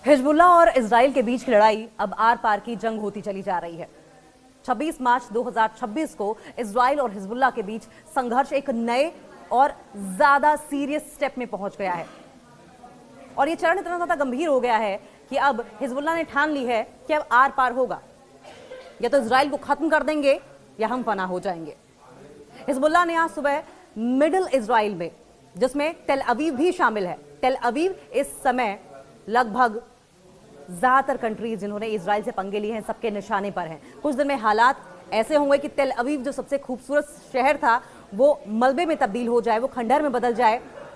Hezbollah और Israel के बीच की लड़ाई अब आर पार की जंग होती चली जा रही है। 26 मार्च 2026 को इजराइल और हिजबुल्लाह के बीच संघर्ष एक नए और ज्यादा सीरियस स्टेप में पहुंच गया है और यह चरण इतना ज्यादा गंभीर हो गया है कि अब हिजबुल्लाह ने ठान ली है कि अब आर पार होगा, या तो इजराइल को खत्म कर देंगे या हम फना हो जाएंगे। हिजबुल्लाह ने आज सुबह मिडिल इजराइल में, जिसमें टेल अवीव भी शामिल है, टेल अवीव इस समय लगभग ज्यादातर कंट्रीज जिन्होंने इजराइल से पंगे लिए हैं सबके निशाने पर हैं। कुछ दिन में हालात ऐसे होंगे कि टेल अवीव जो सबसे खूबसूरत शहर था वो मलबे में तब्दील हो जाए, वो खंडहर में बदल जाए।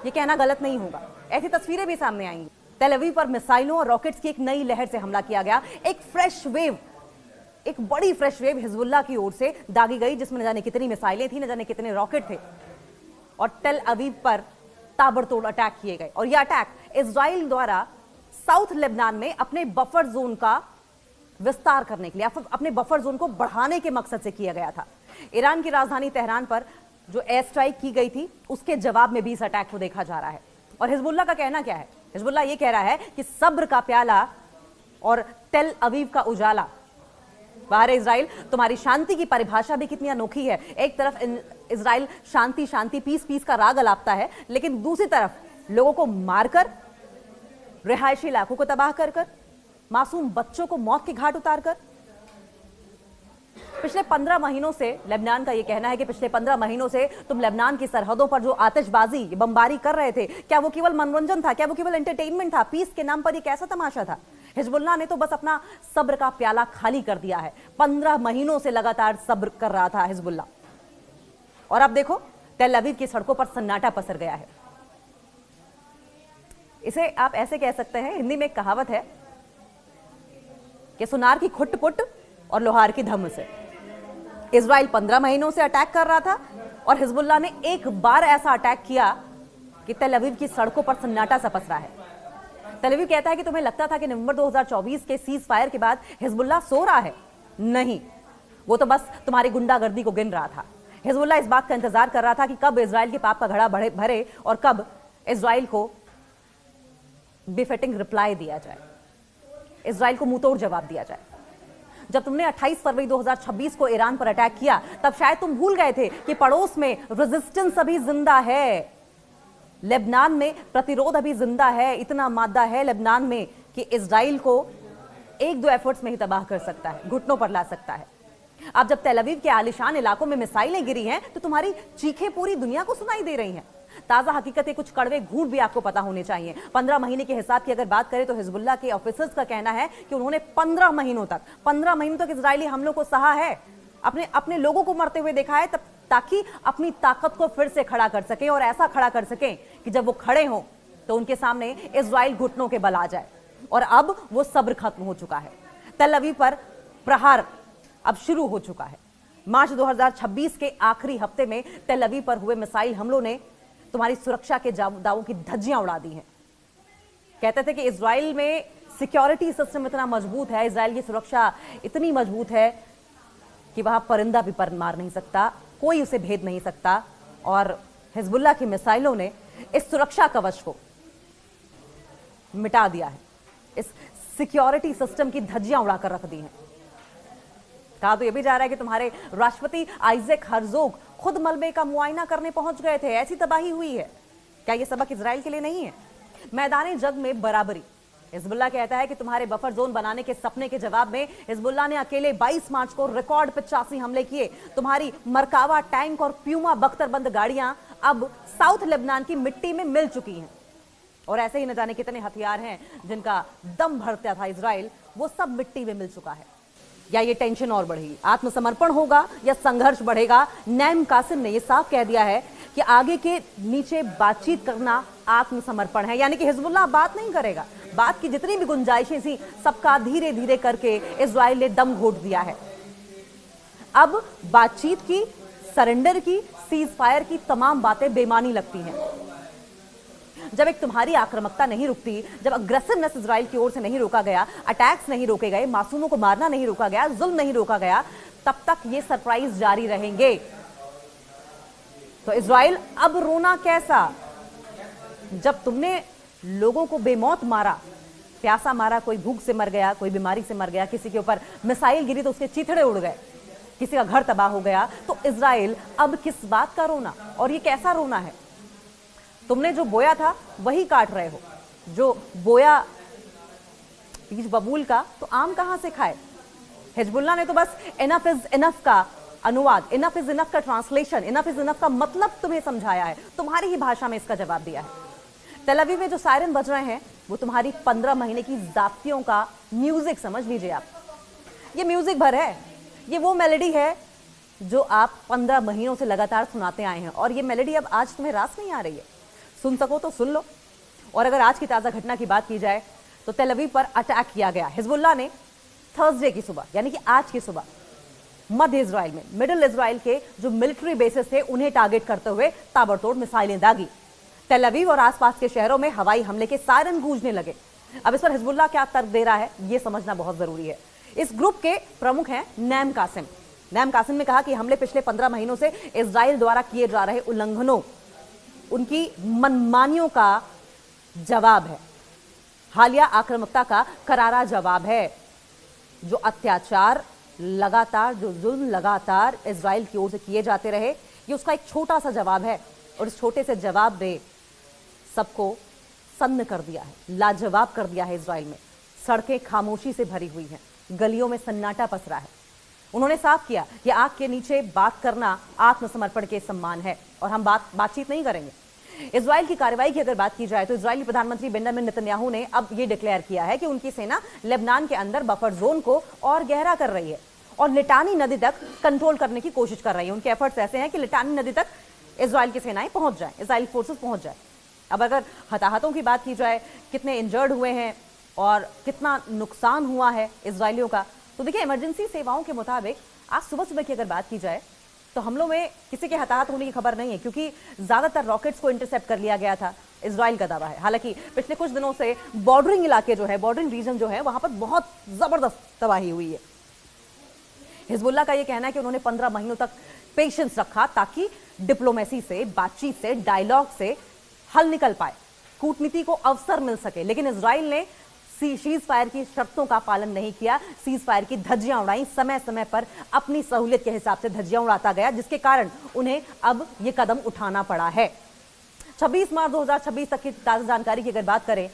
ये कहना गलत नहीं होगा, ऐसी तस्वीरें भी सामने आएंगी। टेल अवीव पर मिसाइलों और रॉकेट्स की एक नई लहर से हमला किया गया। एक फ्रेश वेव, एक बड़ी फ्रेश वेव हिजबुल्लाह की ओर से दागी गई, जिसमें न जाने कितनी मिसाइलें थी, न जाने कितने रॉकेट थे, और टेल अवीव पर ताबड़तोड़ अटैक किए गए। और यह अटैक इजराइल द्वारा साउथ लेबनान में अपने बफर जोन का विस्तार करने के लिए, अपने बफर जोन को बढ़ाने के मकसद से किया गया था। ईरान की राजधानी तेहरान पर जो एयर स्ट्राइक की गई थी उसके जवाब में भी इस अटैक को देखा जा रहा है। और हिजबुल्लाह का कहना क्या है? हिजबुल्लाह यह कह रहा है कि सब्र का प्याला और टेल अवीव का उजाला। बाहर इजराइल, तुम्हारी शांति की परिभाषा भी कितनी अनोखी है। एक तरफ इजराइल शांति शांति पीस पीस का राग अलापता है, लेकिन दूसरी तरफ लोगों को मारकर, रिहायशी इलाकों को तबाह कर कर, मासूम बच्चों को मौत के घाट उतारकर। पिछले 15 महीनों से लेबनान का यह कहना है कि पिछले 15 महीनों से तुम लेबनान की सरहदों पर जो आतिशबाजी, बमबारी कर रहे थे, क्या वो केवल मनोरंजन था? क्या वो केवल एंटरटेनमेंट था? पीस के नाम पर यह कैसा तमाशा था? हिजबुल्लाह ने तो बस अपना सब्र का प्याला खाली कर दिया है। 15 महीनों से लगातार सब्र कर रहा था हिजबुल्लाह, और अब देखो टेल अवीव की सड़कों पर सन्नाटा पसर गया है। इसे आप ऐसे कह सकते हैं, हिंदी में एक कहावत है कि सुनार की खुट पुट और लोहार की धम से। इजराइल 15 महीनों से अटैक कर रहा था और हिजबुल्लाह ने एक बार ऐसा अटैक किया कि टेल अवीव की सड़कों पर सन्नाटा सा पसरा है। टेल अवीव कहता है कि तुम्हें लगता था कि नवंबर 2024 के सीज फायर के बाद हिजबुल्लाह सो रहा है। नहीं, वो तो बस तुम्हारी गुंडागर्दी को गिन रहा था। हिजबुल्लाह इस बात का इंतजार कर रहा था कि कब इजराइल के पाप का घड़ा भरे और कब इजराइल को बेफिटिंग रिप्लाई दिया जाए, इजराइल को मुंहतोड़ जवाब दिया जाए। जब तुमने 28 फरवरी 2026 को ईरान पर अटैक किया, तब शायद तुम भूल गए थे कि पड़ोस में रेजिस्टेंस अभी जिंदा है, लेबनान में प्रतिरोध अभी जिंदा है। इतना मादा है लेबनान में कि इजराइल को एक दो एफर्ट्स में ही तबाह कर सकता है, घुटनों पर ला सकता है। अब जब तेल अवीव के आलिशान इलाकों में मिसाइलें गिरी हैं तो तुम्हारी चीखें पूरी दुनिया को सुनाई दे रही हैं। ताजा हकीकतें, कुछ कड़वे घूंट भी आपको पता होने चाहिए। 15 महीने के हिसाब की अगर बात करें तो हिजबुल्लाह के ऑफिसर्स का कहना है कि उन्होंने 15 महीनों तक इजरायली हमलों को सहा है, अपने लोगों को मरते हुए देखा है, तब ताकि अपनी ताकत को फिर से खड़ा कर सके, और ऐसा खड़ा कर सकें कि जब वो खड़े हों तो उनके सामने इजराइल घुटनों के बल आ जाए। और अब वो सब्र खत्म हो चुका है। तेल अवीव पर प्रहार अब शुरू हो चुका है। मार्च 2026 के आखिरी हफ्ते में तेल अवीव पर हुए मिसाइल हमलों ने तुम्हारी सुरक्षा के दावों की धज्जियां उड़ा दी हैं। कहते थे कि इजराइल में सिक्योरिटी सिस्टम इतना मजबूत है, इजराइल की सुरक्षा इतनी मजबूत है कि वहां परिंदा भी पर मार नहीं सकता, कोई उसे भेद नहीं सकता। और हिजबुल्लाह की मिसाइलों ने इस सुरक्षा कवच को मिटा दिया है, इस सिक्योरिटी सिस्टम की धज्जियां उड़ाकर रख दी हैं। कहा तो यह भी जा रहा है कि तुम्हारे राष्ट्रपति आइजैक हर्जोग खुद मलबे का मुआयना करने पहुंच गए थे, ऐसी तबाही हुई है। क्या यह सबक इजराइल के लिए नहीं है? मैदानी जंग में बराबरी। हिजबुल्लाह कहता है कि तुम्हारे बफर जोन बनाने के सपने के जवाब में हिजबुल्लाह ने अकेले 22 मार्च को रिकॉर्ड 85 हमले किए। तुम्हारी मरकावा टैंक और प्यूमा बख्तरबंद गाड़ियां अब साउथ लेबनान की मिट्टी में मिल चुकी हैं। और ऐसे ही न जाने कितने हथियार हैं जिनका दम भरता था इजराइल, वो सब मिट्टी में मिल चुका है। या ये टेंशन और बढ़ेगी, आत्मसमर्पण होगा या संघर्ष बढ़ेगा? नईम कासिम ने यह साफ कह दिया है कि आगे के नीचे बातचीत करना आत्मसमर्पण है। यानी कि हिजबुल्लाह बात नहीं करेगा, बात की जितनी भी गुंजाइशें थी सबका धीरे धीरे करके इजराइल ने दम घोट दिया है। अब बातचीत की, सरेंडर की, सीज फायर की तमाम बातें बेमानी लगती हैं। जब एक तुम्हारी आक्रामकता नहीं रुकती, जब अग्रेसिवनेस इजराइल की ओर से नहीं रोका गया, अटैक्स नहीं रोके गए, मासूमों को मारना नहीं रोका गया, जुल्म नहीं रोका गया, तब तक ये सरप्राइज जारी रहेंगे। तो इजराइल अब रोना कैसा? जब तुमने लोगों को बेमौत मारा, प्यासा मारा, कोई भूख से मर गया, कोई बीमारी से मर गया, किसी के ऊपर मिसाइल गिरी तो उसके चीथड़े उड़ गए, किसी का घर तबाह हो गया। तो इजराइल अब किस बात का रोना, और ये कैसा रोना है? तुमने जो बोया था वही काट रहे हो। जो बोया बीज बबूल का, तो आम कहां से खाए? हिजबुल्लाह ने तो बस इनफ इज इनफ का अनुवाद, इनफ इज इनफ का ट्रांसलेशन, इनफ इज इनफ का मतलब तुम्हें समझाया है, तुम्हारी ही भाषा में इसका जवाब दिया है। तेल अवीव में जो सायरन बज रहे हैं वो तुम्हारी 15 महीने की जाप्तियों का म्यूजिक समझ लीजिए आप। ये म्यूजिक भर है, ये वो मेलोडी है जो आप 15 महीनों से लगातार सुनाते आए हैं, और ये मेलोडी अब आज तुम्हें रास नहीं आ रही है। सुन सको तो सुन लो। और अगर आज की ताजा घटना की बात की जाए तो तेल अवीव पर अटैक किया गया हिजबुल्लाह ने थर्सडे की सुबह, यानी कि आज की सुबह, मध्य इजराइल में, मिडिल इजराइल के जो मिलिट्री बेसिस थे उन्हें टारगेट करते हुए ताबड़तोड़ मिसाइलें दागी। तेल अवीव और आसपास के शहरों में हवाई हमले के सायरन गूंजने लगे। अब इस पर हिजबुल्लाह क्या तर्क दे रहा है यह समझना बहुत जरूरी है। इस ग्रुप के प्रमुख हैं नैम कासिम। नैम कासिम ने कहा कि हमले पिछले 15 महीनों से इजराइल द्वारा किए जा रहे उल्लंघनों, उनकी मनमानियों का जवाब है, हालिया आक्रामकता का करारा जवाब है। जो अत्याचार लगातार, जो जुल्म लगातार इजराइल की ओर से किए जाते रहे, ये उसका एक छोटा सा जवाब है, और इस छोटे से जवाब ने सबको सन्न कर दिया है, लाजवाब कर दिया है। इजराइल में सड़कें खामोशी से भरी हुई हैं, गलियों में सन्नाटा पसरा है। उन्होंने साफ किया कि आग के नीचे बात करना आत्मसमर्पण के सम्मान है, और हम बातचीत नहीं करेंगे। इजराइल की कार्रवाई की अगर बात की जाए तो इजरायली प्रधानमंत्री बेंजामिन नेतन्याहू ने अब ये डिक्लेयर किया है कि उनकी सेना लेबनान के अंदर बफर जोन को और गहरा कर रही है और लिटानी नदी तक कंट्रोल करने की कोशिश कर रही है। उनके एफर्ट्स ऐसे हैं कि लिटानी नदी तक इजराइल की सेनाएं पहुंच जाए, इजराइली फोर्सेस पहुंच जाए। अब अगर हताहतों की बात की जाए, कितने इंजर्ड हुए हैं और कितना नुकसान हुआ है इजरायलियों का, तो देखिए इमरजेंसी सेवाओं के मुताबिक आज सुबह सुबह की अगर बात की जाए तो हमलों में किसी के हताहत होने की खबर नहीं है, क्योंकि ज्यादातर रॉकेट्स को इंटरसेप्ट कर लिया गया था, इजराइल का दावा है। हालांकि पिछले कुछ दिनों से बॉर्डरिंग इलाके जो है, बॉर्डरिंग रीजन जो है, वहां पर बहुत जबरदस्त तबाही हुई है। हिजबुल्लाह का यह कहना है कि उन्होंने 15 महीनों तक पेशेंस रखा ताकि डिप्लोमेसी से, बातचीत से, डायलॉग से हल निकल पाए, कूटनीति को अवसर मिल सके। लेकिन इजराइल ने सीज फायर की शर्तों का पालन नहीं किया, सीज फायर की धज्जियां उड़ाई, समय समय पर अपनी सहूलियत के हिसाब से धज्जियां उड़ाता गया, जिसके कारण उन्हें अब यह कदम उठाना पड़ा है। 26 मार्च 2026 तक की ताजा जानकारी की अगर बात करें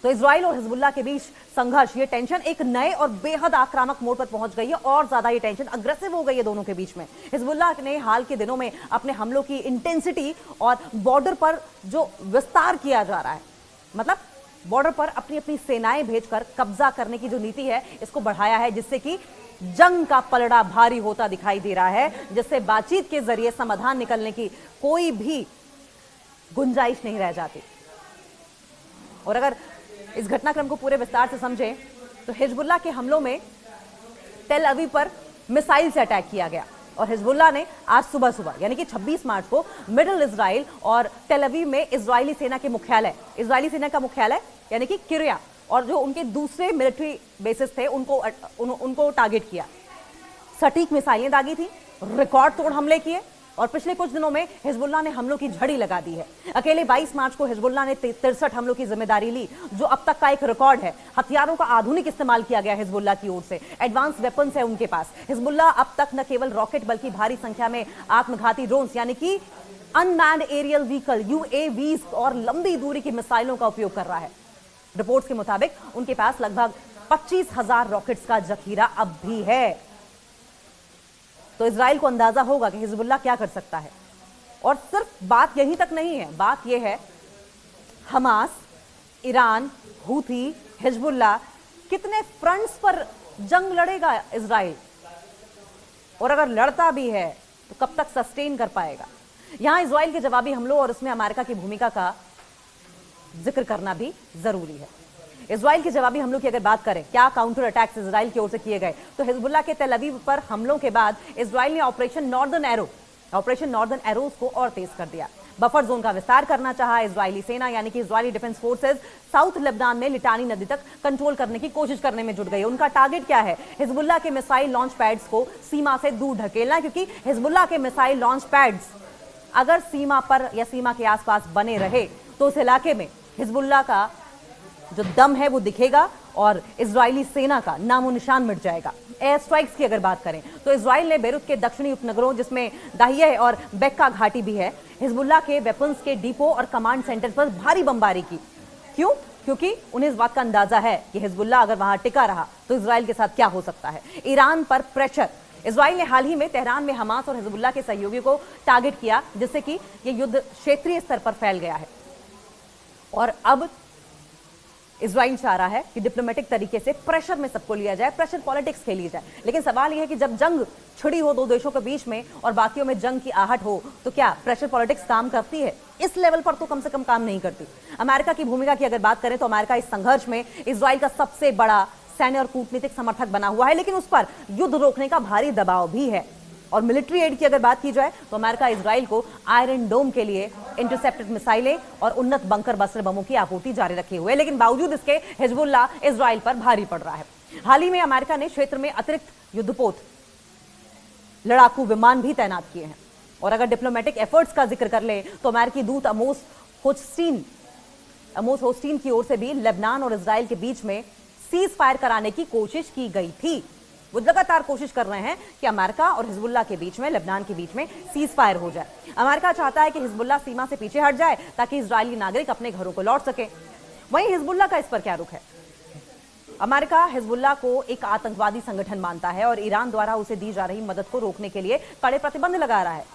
तो इजराइल और हिजबुल्लाह के बीच संघर्ष, ये टेंशन एक नए और बेहद आक्रामक मोड़ पर पहुंच गई है, और ज्यादा ये टेंशन अग्रेसिव हो गई है दोनों के बीच में। हिजबुल्लाह ने हाल के दिनों में अपने हमलों की इंटेंसिटी और बॉर्डर पर जो विस्तार किया जा रहा है, मतलब बॉर्डर पर अपनी अपनी सेनाएं भेजकर कब्जा करने की जो नीति है, इसको बढ़ाया है, जिससे कि जंग का पलड़ा भारी होता दिखाई दे रहा है, जिससे बातचीत के जरिए समाधान निकलने की कोई भी गुंजाइश नहीं रह जाती। और अगर इस घटनाक्रम को पूरे विस्तार से समझें तो हिजबुल्लाह के हमलों में तेल अवीव पर मिसाइल से अटैक किया गया, और हिजबुल्लाह ने आज सुबह सुबह यानी कि 26 मार्च को मिडिल इजराइल और तेल अवीव में इजरायली सेना के मुख्यालय, इजरायली सेना का मुख्यालय यानी कि किरिया, और जो उनके दूसरे मिलिट्री बेसिस थे उनको टारगेट किया। सटीक मिसाइलें दागी थी, रिकॉर्ड तोड़ हमले किए, और पिछले कुछ दिनों में हिजबुल्लाह ने हमलों की झड़ी लगा दी है। अकेले 22 मार्च को हिजबुल्लाह ने 63 हमलों की जिम्मेदारी ली, जो अब तक का एक रिकॉर्ड है। हथियारों का आधुनिक इस्तेमाल किया गया हिजबुल्लाह की ओर से, एडवांस वेपन्स है उनके पास। हिजबुल्लाह अब तक न केवल रॉकेट बल्कि भारी संख्या में आत्मघाती ड्रोन्स यानी कि अनमैन्ड एरियल व्हीकल UAVs और लंबी दूरी की मिसाइलों का उपयोग कर रहा है। रिपोर्ट्स के मुताबिक उनके पास लगभग 25,000 रॉकेट्स का जखीरा अब भी है। तो इजराइल को अंदाजा होगा कि हिजबुल्लाह क्या कर सकता है। और सिर्फ बात यहीं तक नहीं है, बात यह है हमास, ईरान, हूथी, हिजबुल्लाह, कितने फ्रंट्स पर जंग लड़ेगा इजराइल, और अगर लड़ता भी है तो कब तक सस्टेन कर पाएगा। यहां इजराइल के जवाबी हमलों और उसमें अमेरिका की भूमिका का जिक्र करना भी जरूरी है। इजराइल के जवाबी हमलों की अगर बात करें, क्या काउंटर अटैक्स इजराइल की ओर से किए गए, तो हिजबुल्लाह के तेल अवीव पर हमलों के बाद इजराइल ने ऑपरेशन नॉर्दर्न एरोज को और तेज कर दिया। बफर जोन का विस्तार करना चाहा इजरायली सेना यानी कि Israeli defence forces south Lebanon में लिटानी नदी तक कंट्रोल करने की कोशिश करने में जुट गई। उनका टारगेट क्या है? हिजबुल्लाह के मिसाइल लॉन्च पैड्स को सीमा से दूर ढकेलना, क्योंकि हिजबुल्लाह के मिसाइल लॉन्च पैड्स अगर सीमा पर या सीमा के आसपास बने रहे तो उस इलाके में हिजबुल्लाह का जो दम है वो दिखेगा और इजरायली सेना का नामो निशान मिट जाएगा। एयर स्ट्राइक्स की अगर बात करें तो इजराइल ने बेरूत के दक्षिणी उपनगरों जिसमें दाहिया और बेक्का घाटी भी है, हिजबुल्लाह के वेपन्स के डिपो और कमांड सेंटर पर भारी बमबारी की। क्यों? क्योंकि उन्हें इस बात का अंदाजा है कि हिजबुल्लाह अगर वहां टिका रहा तो इजराइल के साथ क्या हो सकता है। ईरान पर प्रेशर। इजराइल ने हाल ही में तेहरान में हमास और हिजबुल्लाह के सहयोगियों को टारगेट किया, जिससे कि यह युद्ध क्षेत्रीय स्तर पर फैल गया है और अब इजराइल चाह रहा है कि डिप्लोमेटिक तरीके से प्रेशर में सबको लिया जाए, प्रेशर पॉलिटिक्स खेली जाए। लेकिन सवाल यह है कि जब जंग छिड़ी हो दो देशों के बीच में और बाकियों में जंग की आहट हो तो क्या प्रेशर पॉलिटिक्स काम करती है? इस लेवल पर तो कम से कम काम नहीं करती। अमेरिका की भूमिका की अगर बात करें तो अमेरिका इस संघर्ष में इजराइल का सबसे बड़ा सैन्य और कूटनीतिक समर्थक बना हुआ है, लेकिन उस पर युद्ध रोकने का भारी दबाव भी है। और मिलिट्री एड की अगर बात की जाए तो अमेरिका इजराइल को आयरन डोम के लिए इंटरसेप्टेड मिसाइलें और उन्नत बंकर बस्टर बमों की आपूर्ति जारी रखे हुए, लेकिन बावजूद इसके हिजबुल्लाह इजराइल पर भारी पड़ रहा है। हाल ही में अमेरिका ने क्षेत्र में अतिरिक्त युद्धपोत लड़ाकू विमान भी तैनात किए हैं। और अगर डिप्लोमेटिक एफर्ट्स का जिक्र कर ले तो अमेरिकी दूत अमोस होस्टीन की ओर से भी लेबनान और इजराइल के बीच में सीज फायर कराने की कोशिश की गई थी। वो लगातार कोशिश कर रहे हैं कि अमेरिका और हिजबुल्लाह के बीच में, लेबनान के बीच में सीज फायर हो जाए। अमेरिका चाहता है कि हिजबुल्लाह सीमा से पीछे हट जाए ताकि इजरायली नागरिक अपने घरों को लौट सके। वहीं हिजबुल्लाह का इस पर क्या रुख है? अमेरिका हिजबुल्लाह को एक आतंकवादी संगठन मानता है और ईरान द्वारा उसे दी जा रही मदद को रोकने के लिए कड़े प्रतिबंध लगा रहा है।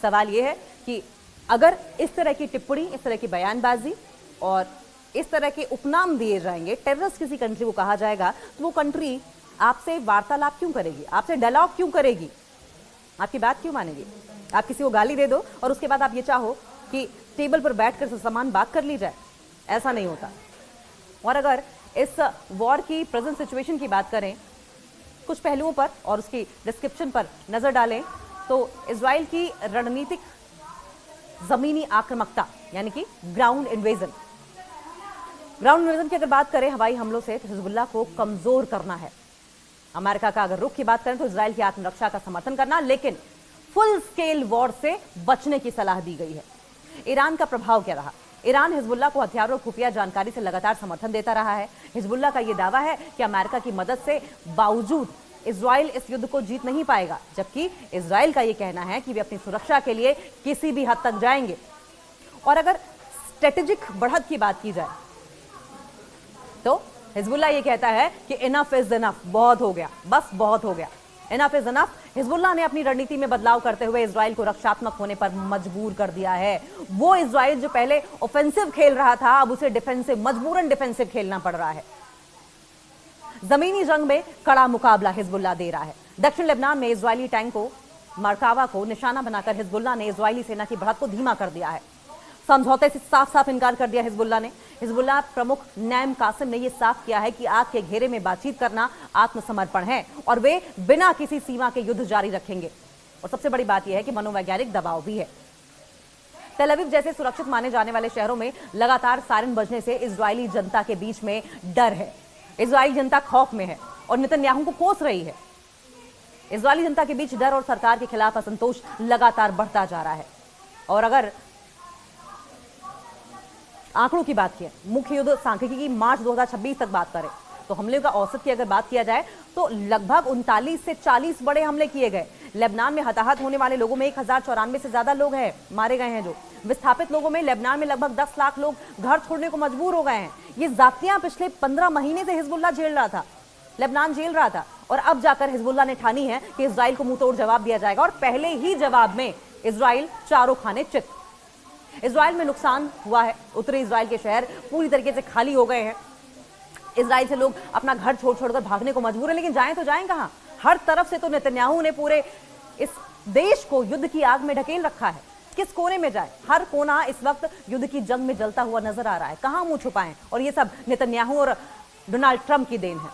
सवाल यह है कि अगर इस तरह की टिप्पणी, इस तरह की बयानबाजी और इस तरह के उपनाम दिए जाएंगे, टेररिस्ट किसी कंट्री को कहा जाएगा, तो वो कंट्री आपसे वार्तालाप क्यों करेगी? आपसे डायलॉग क्यों करेगी? आपकी बात क्यों मानेगी? आप किसी को गाली दे दो और उसके बाद आप ये चाहो कि टेबल पर बैठकर समान बात कर ली जाए, ऐसा नहीं होता। और अगर इस वॉर की प्रेजेंट सिचुएशन की बात करें, कुछ पहलुओं पर और उसकी डिस्क्रिप्शन पर नजर डालें तो इजराइल की रणनीतिक जमीनी आक्रामकता यानी कि ग्राउंड इन्वेजन की अगर बात करें हवाई हमलों से, तो हिजबुल्लाह को कमजोर करना है। अमेरिका का अगर रुख की बात करें तो इजराइल की आत्मरक्षा का समर्थन करना, लेकिन फुल स्केल वॉर से बचने की सलाह दी गई है। ईरान का प्रभाव क्या रहा? ईरान हिजबुल्लाह को हथियारों और खुफिया जानकारी से लगातार समर्थन देता रहा है। हिजबुल्लाह का यह दावा है कि अमेरिका की मदद से बावजूद इजराइल इस युद्ध को जीत नहीं पाएगा, जबकि इजराइल का यह कहना है कि वे अपनी सुरक्षा के लिए किसी भी हद तक जाएंगे। और अगर स्ट्रेटेजिक बढ़त की बात की जाए तो हिजबुल्लाह ये कहता है कि इनफ इज इनफ, बहुत हो गया, बस बहुत हो गया, इनफ इज इनफ। हिजबुल्लाह ने अपनी रणनीति में बदलाव करते हुए इजराइल को रक्षात्मक होने पर मजबूर कर दिया है। वो इजराइल जो पहले ऑफेंसिव खेल रहा था, अब उसे डिफेंसिव, मजबूरन डिफेंसिव खेलना पड़ रहा है। जमीनी जंग में कड़ा मुकाबला हिजबुल्लाह दे रहा है। दक्षिण लेबनान में इजरायली टैंकों मरकावा को निशाना बनाकर हिजबुल्लाह ने इजरायली सेना की बढ़त को धीमा कर दिया है। समझौते से साफ साफ इनकार कर दिया हिजबुल्लाह ने। हिजबुल्लाह प्रमुख नैम कासिम ने यह साफ किया है कि आग के घेरे में बातचीत करना आत्मसमर्पण है और वे बिना किसी सीमा के युद्ध जारी रखेंगे। और सबसे बड़ी बात यह है कि मनोवैज्ञानिक दबाव भी है। तेल अवीव जैसे सुरक्षित माने जाने वाले शहरों में लगातार सायरन बजने से इजरायली जनता के बीच में डर है। इजरायली जनता खौफ में है और नेतन्याहू को कोस रही है। इजरायली जनता के बीच डर और सरकार के खिलाफ असंतोष लगातार बढ़ता जा रहा है। और अगर आंकड़ों की बात की, मुख्य युद्ध सांख्यिकी की मार्च 2026 तक बात करें तो हमले का औसत की अगर बात किया जाए तो लगभग 39 से 40 बड़े हमले किए गए। लेबनान में हताहत होने वाले लोगों में 1094 से ज्यादा लोग हैं मारे गए हैं। जो विस्थापित लोगों में लेबनान में लगभग 10 लाख लोग घर छोड़ने को मजबूर हो गए हैं। ये जातियां पिछले 15 महीने से हिजबुल्लाह झेल रहा था, लेबनान झेल रहा था, और अब जाकर हिजबुल्लाह ने ठानी है कि इजराइल को मुंहतोड़ जवाब दिया जाएगा। और पहले ही जवाब में इजराइल चारों खाने चित। इजराइल में नुकसान हुआ है। उत्तरी इजराइल के शहर पूरी तरीके से खाली हो गए हैं। इजराइल से लोग अपना घर छोड़ छोड़कर भागने को मजबूर है, लेकिन जाएं तो जाएं कहां? हर तरफ से तो नेतन्याहू ने पूरे इस देश को युद्ध की आग में ढकेल रखा है। किस कोने में जाए? हर कोना इस वक्त युद्ध की जंग में जलता हुआ नजर आ रहा है। कहां मुंह छुपाएं? और ये सब नेतन्याहू और डोनाल्ड ट्रंप की देन है।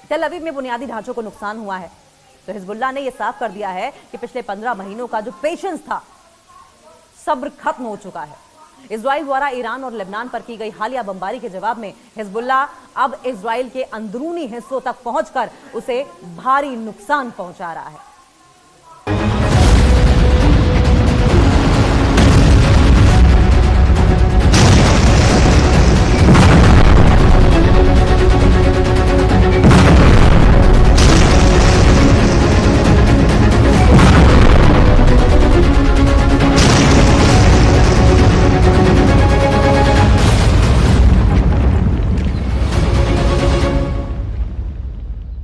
तेल अवीव में बुनियादी ढांचों को नुकसान हुआ है तो हिजबुल्लाह ने यह साफ कर दिया है कि पिछले 15 महीनों का जो पेशेंस था, सब्र खत्म हो चुका है। इजराइल द्वारा ईरान और लेबनान पर की गई हालिया बमबारी के जवाब में हिजबुल्लाह अब इजराइल के अंदरूनी हिस्सों तक पहुंचकर उसे भारी नुकसान पहुंचा रहा है।